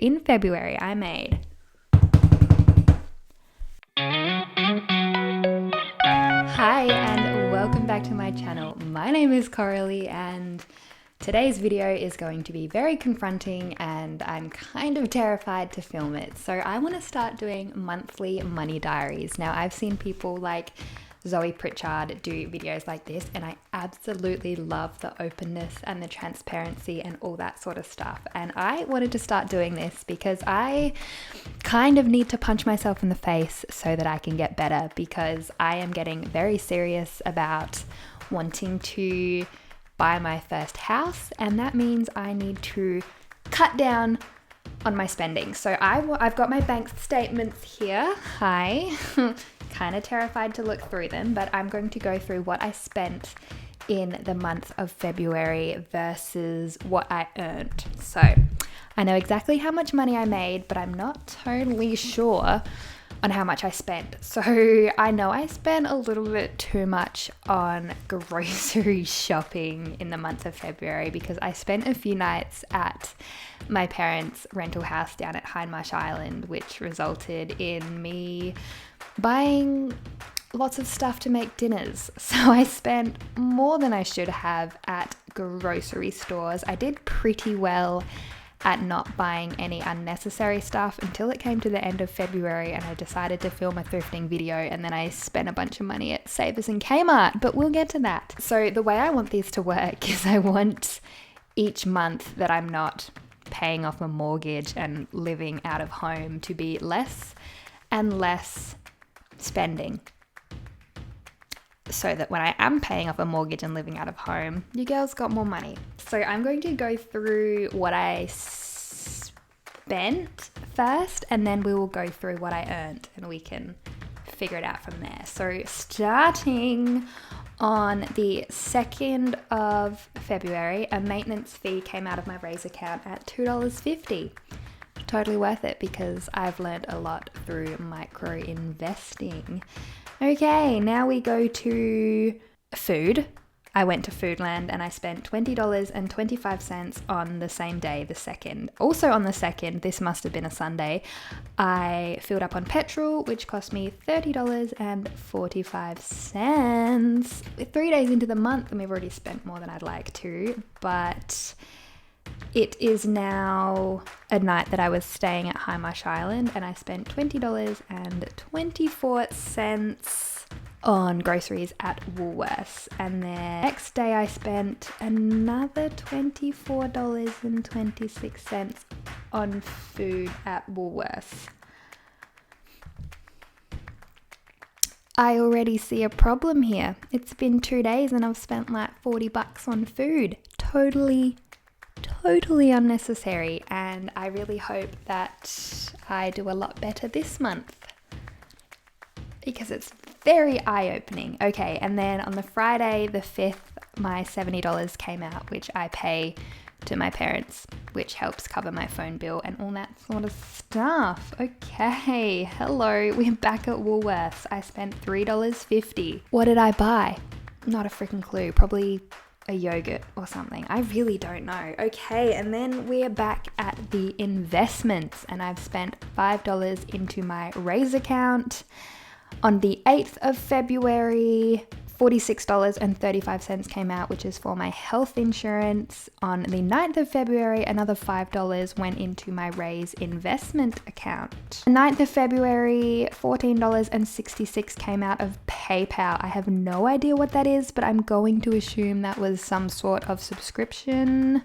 in February, I made Hi and welcome back to my channel. My name is Coralie and today's video is going to be very confronting and I'm kind of terrified to film it. So I want to start doing monthly money diaries. Now I've seen people like Zoe Pritchard do videos like this and I absolutely love the openness and the transparency and all that sort of stuff. And I wanted to start doing this because I kind of need to punch myself in the face so that I can get better, because I am getting very serious about wanting to buy my first house, and that means I need to cut down on my spending. So I've got my bank statements here. Hi. Kind of terrified to look through them, but I'm going to go through what I spent in the month of February versus what I earned. So I know exactly how much money I made, but I'm not totally sure on how much I spent. So I know I spent a little bit too much on grocery shopping in the month of February because I spent a few nights at my parents' rental house down at Hindmarsh Island, which resulted in me buying lots of stuff to make dinners. So I spent more than I should have at grocery stores. I did pretty well at not buying any unnecessary stuff until it came to the end of February and I decided to film a thrifting video, and then I spent a bunch of money at Savers and Kmart, but we'll get to that. So the way I want these to work is I want each month that I'm not paying off a mortgage and living out of home to be less and less spending, so that when I am paying off a mortgage and living out of home, your girl's got more money. So I'm going to go through what I spent first, and then we will go through what I earned and we can figure it out from there. So starting on the 2nd of February, a maintenance fee came out of my Raiz account at $2.50. Totally worth it because I've learned a lot through micro investing. Okay, now we go to food. I went to Foodland and I spent $20.25 on the same day, the 2nd. Also on the 2nd, this must have been a Sunday, I filled up on petrol, which cost me $30.45. We're 3 days into the month and we've already spent more than I'd like to, but it is now a night that I was staying at Hindmarsh Island and I spent $20.24 on groceries at Woolworths. And the next day I spent another $24.26 on food at Woolworths. I already see a problem here. It's been 2 days and I've spent like $40 on food. Totally unnecessary, and I really hope that I do a lot better this month because it's very eye-opening. Okay, and then on the Friday the 5th, my $70 came out, which I pay to my parents, which helps cover my phone bill and all that sort of stuff. Okay, hello, we're back at Woolworths. I spent $3.50. What did I buy? Not a freaking clue. Probably a yogurt or something. I really don't know. Okay, and then we're back at the investments and I've spent $5 into my Raiz account. On the 8th of February, $46.35 came out, which is for my health insurance. On the 9th of February, another $5 went into my Raiz investment account. The 9th of February, $14.66 came out of PayPal. I have no idea what that is, but I'm going to assume that was some sort of subscription.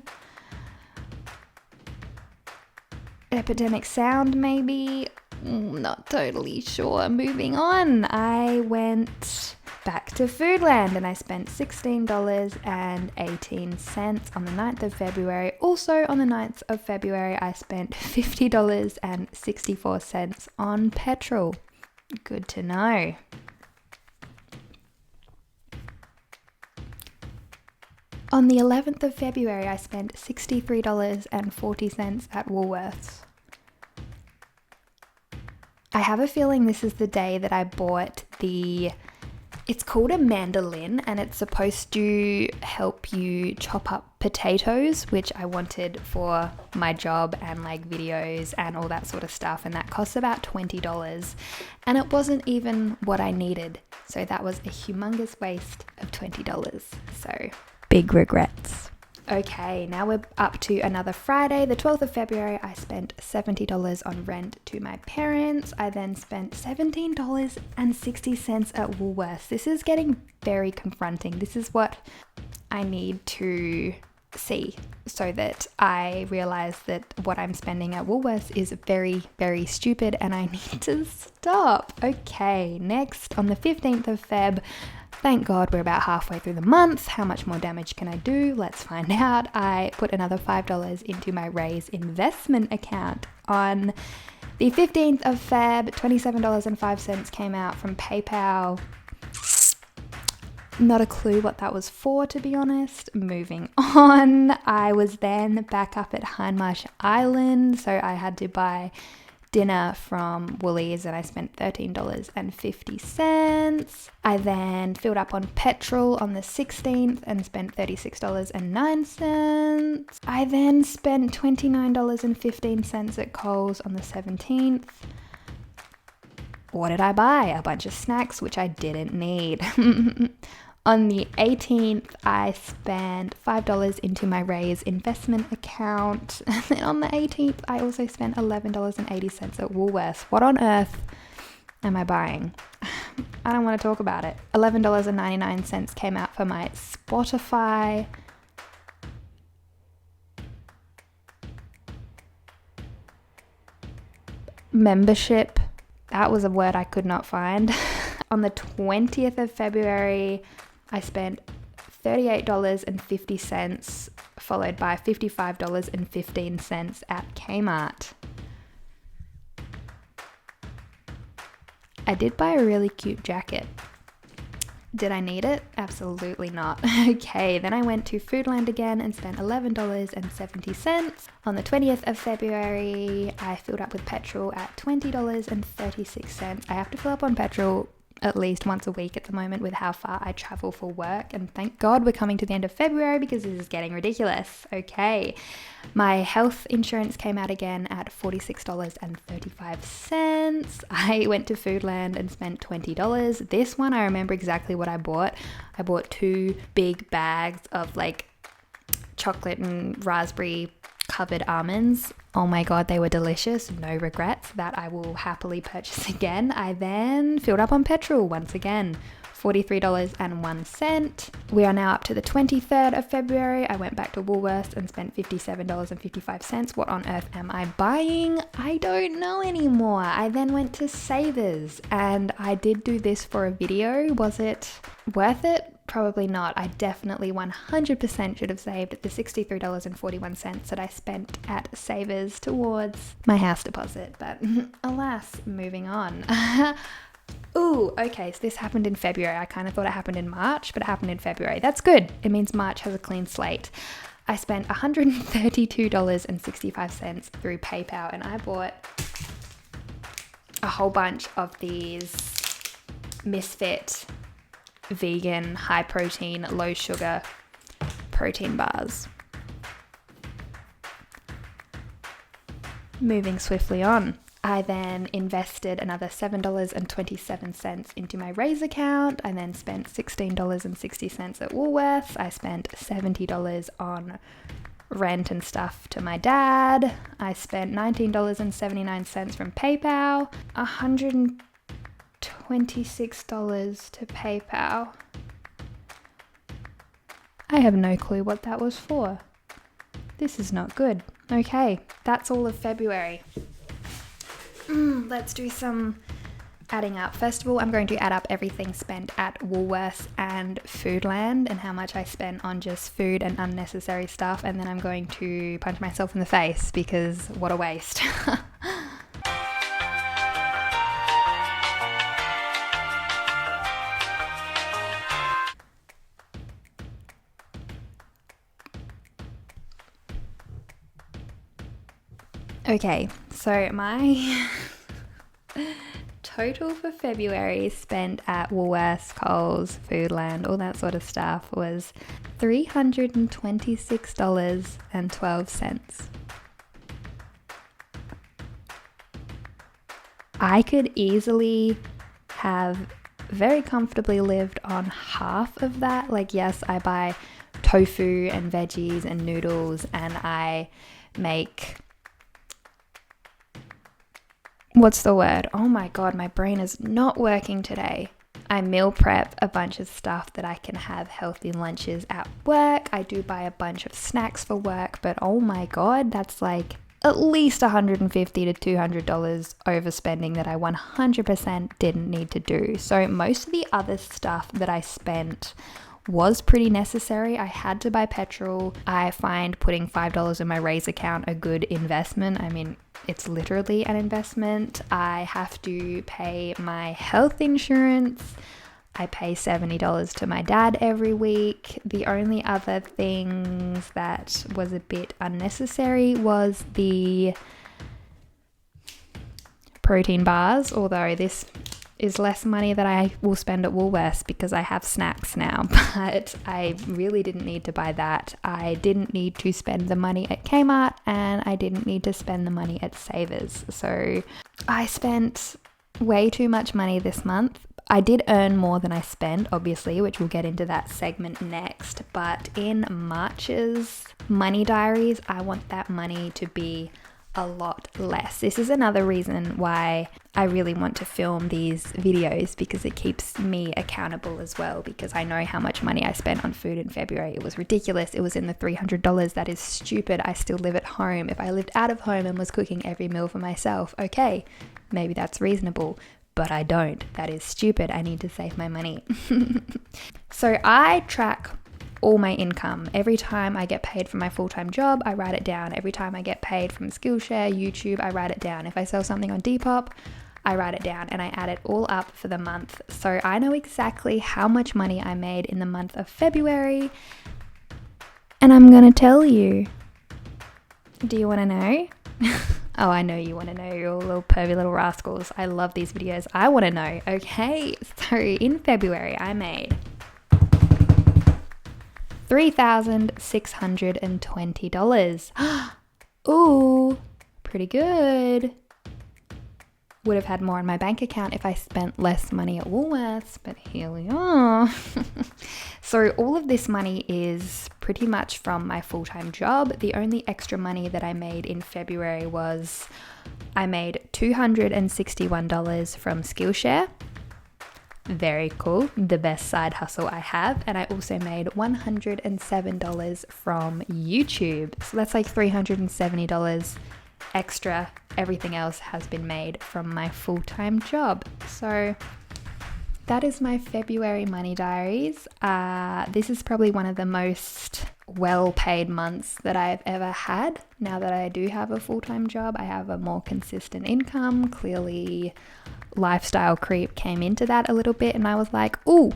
Epidemic Sound, maybe? Not totally sure. Moving on, I went back to Foodland and I spent $16.18 on the 9th of February. Also on the 9th of February, I spent $50.64 on petrol. Good to know. On the 11th of February, I spent $63.40 at Woolworths. I have a feeling this is the day that I bought the It's called a mandolin, and it's supposed to help you chop up potatoes, which I wanted for my job and like videos and all that sort of stuff, and that costs about $20, and it wasn't even what I needed, so that was a humongous waste of $20. So big regrets. Okay, now we're up to another Friday, the 12th of February. I spent $70 on rent to my parents. I then spent $17.60 at Woolworths. This is getting very confronting. This is what I need to see so that I realize that what I'm spending at Woolworths is very, very stupid and I need to stop. Okay, next on the 15th of Feb, thank God we're about halfway through the month. How much more damage can I do? Let's find out. I put another $5 into my Raiz investment account. On the 15th of Feb, $27.05 came out from PayPal. Not a clue what that was for, to be honest. Moving on. I was then back up at Hindmarsh Island, so I had to buy dinner from Woolies and I spent $13.50. I then filled up on petrol on the 16th and spent $36.09. I then spent $29.15 at Coles on the 17th. What did I buy? A bunch of snacks, which I didn't need. On the 18th, I spent $5 into my Raiz investment account. And then on the 18th, I also spent $11.80 at Woolworths. What on earth am I buying? I don't want to talk about it. $11.99 came out for my Spotify. Membership. That was a word I could not find. On the 20th of February, I spent $38.50, followed by $55.15 at Kmart. I did buy a really cute jacket. Did I need it? Absolutely not. Okay, then I went to Foodland again and spent $11.70. On the 20th of February, I filled up with petrol at $20.36. I have to fill up on petrol at least once a week at the moment with how far I travel for work, and thank God we're coming to the end of February because this is getting ridiculous. Okay, my health insurance came out again at $46.35. I went to Foodland and spent $20. This one I remember exactly what I bought. I bought 2 big bags of like chocolate and raspberry covered almonds. Oh my God, they were delicious. No regrets. That I will happily purchase again. I then filled up on petrol once again. $43.01. We are now up to the 23rd of February. I went back to Woolworths and spent $57.55. What on earth am I buying? I don't know anymore. I then went to Savers and I did do this for a video. Was it worth it? Probably not. I definitely 100% should have saved the $63.41 that I spent at Savers towards my house deposit. But alas, moving on. Ooh, okay, so this happened in February. I kind of thought it happened in March, but it happened in February. That's good. It means March has a clean slate. I spent $132.65 through PayPal and I bought a whole bunch of these Misfit vegan, high protein, low sugar protein bars. Moving swiftly on. I then invested another $7.27 into my Raiz account. I then spent $16.60 at Woolworths. I spent $70 on rent and stuff to my dad. I spent $19.79 from PayPal. $126 to PayPal. I have no clue what that was for. This is not good. Okay, that's all of February. Let's do some adding up. First of all, I'm going to add up everything spent at Woolworths and Foodland and how much I spent on just food and unnecessary stuff, and then I'm going to punch myself in the face because what a waste. Okay, so my total for February spent at Woolworths, Coles, Foodland, all that sort of stuff was $326.12. I could easily have very comfortably lived on half of that. Like, yes, I buy tofu and veggies and noodles, and I make, what's the word? Oh my God, my brain is not working today. I meal prep a bunch of stuff that I can have healthy lunches at work. I do buy a bunch of snacks for work, but oh my God, that's like at least $150 to $200 overspending that I 100% didn't need to do. So most of the other stuff that I spent was pretty necessary. I had to buy petrol. I find putting $5 in my Raiz account a good investment. I mean, it's literally an investment. I have to pay my health insurance. I pay $70 to my dad every week. The only other things that was a bit unnecessary was the protein bars, although this is less money that I will spend at Woolworths because I have snacks now, but I really didn't need to buy that. I didn't need to spend the money at Kmart, and I didn't need to spend the money at Savers. So I spent way too much money this month. I did earn more than I spent, obviously, which we'll get into that segment next. But in March's money diaries, I want that money to be a lot less. This is another reason why I really want to film these videos, because it keeps me accountable as well, because I know how much money I spent on food in February. It was ridiculous. It was in the $300. That is stupid. I still live at home. If I lived out of home and was cooking every meal for myself, okay, maybe that's reasonable. But I don't. That is stupid. I need to save my money. So I track all my income. Every time I get paid from my full-time job, I write it down. Every time I get paid from Skillshare, YouTube, I write it down. If I sell something on Depop, I write it down, and I add it all up for the month. So I know exactly how much money I made in the month of February, and I'm gonna tell you. Do you want to know? Oh, I know you want to know, you all little pervy little rascals. I love these videos. I want to know. Okay, so in February, I made $3,620. Ooh, pretty good. Would have had more in my bank account if I spent less money at Woolworths, but here we are. So all of this money is pretty much from my full-time job. The only extra money that I made in February was I made $261 from Skillshare. Very cool. The best side hustle I have. And I also made $107 from YouTube. So that's like $370 extra. Everything else has been made from my full-time job. So that is my February money diaries. This is probably one of the most well-paid months that I've ever had. Now that I do have a full-time job, I have a more consistent income. Clearly, lifestyle creep came into that a little bit, and I was like, ooh,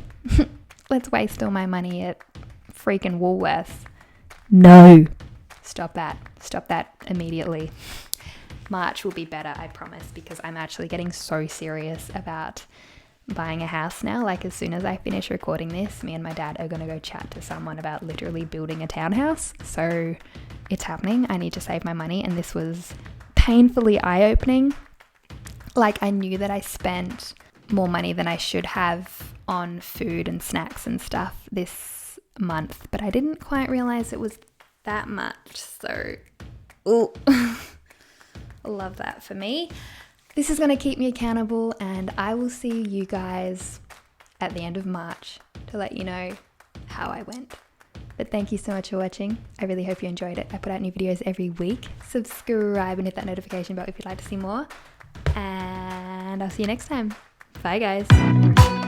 let's waste all my money at freaking Woolworths. No. Stop that immediately. March will be better, I promise, because I'm actually getting so serious about buying a house now. Like, as soon as I finish recording this, me and my dad are going to go chat to someone about literally building a townhouse. So it's happening. I need to save my money, and this was painfully eye-opening. Like, I knew that I spent more money than I should have on food and snacks and stuff this month, but I didn't quite realize it was that much. So, ooh, love that for me. This is going to keep me accountable, and I will see you guys at the end of March to let you know how I went. But thank you so much for watching. I really hope you enjoyed it. I put out new videos every week. Subscribe and hit that notification bell if you'd like to see more. And I'll see you next time. Bye, guys.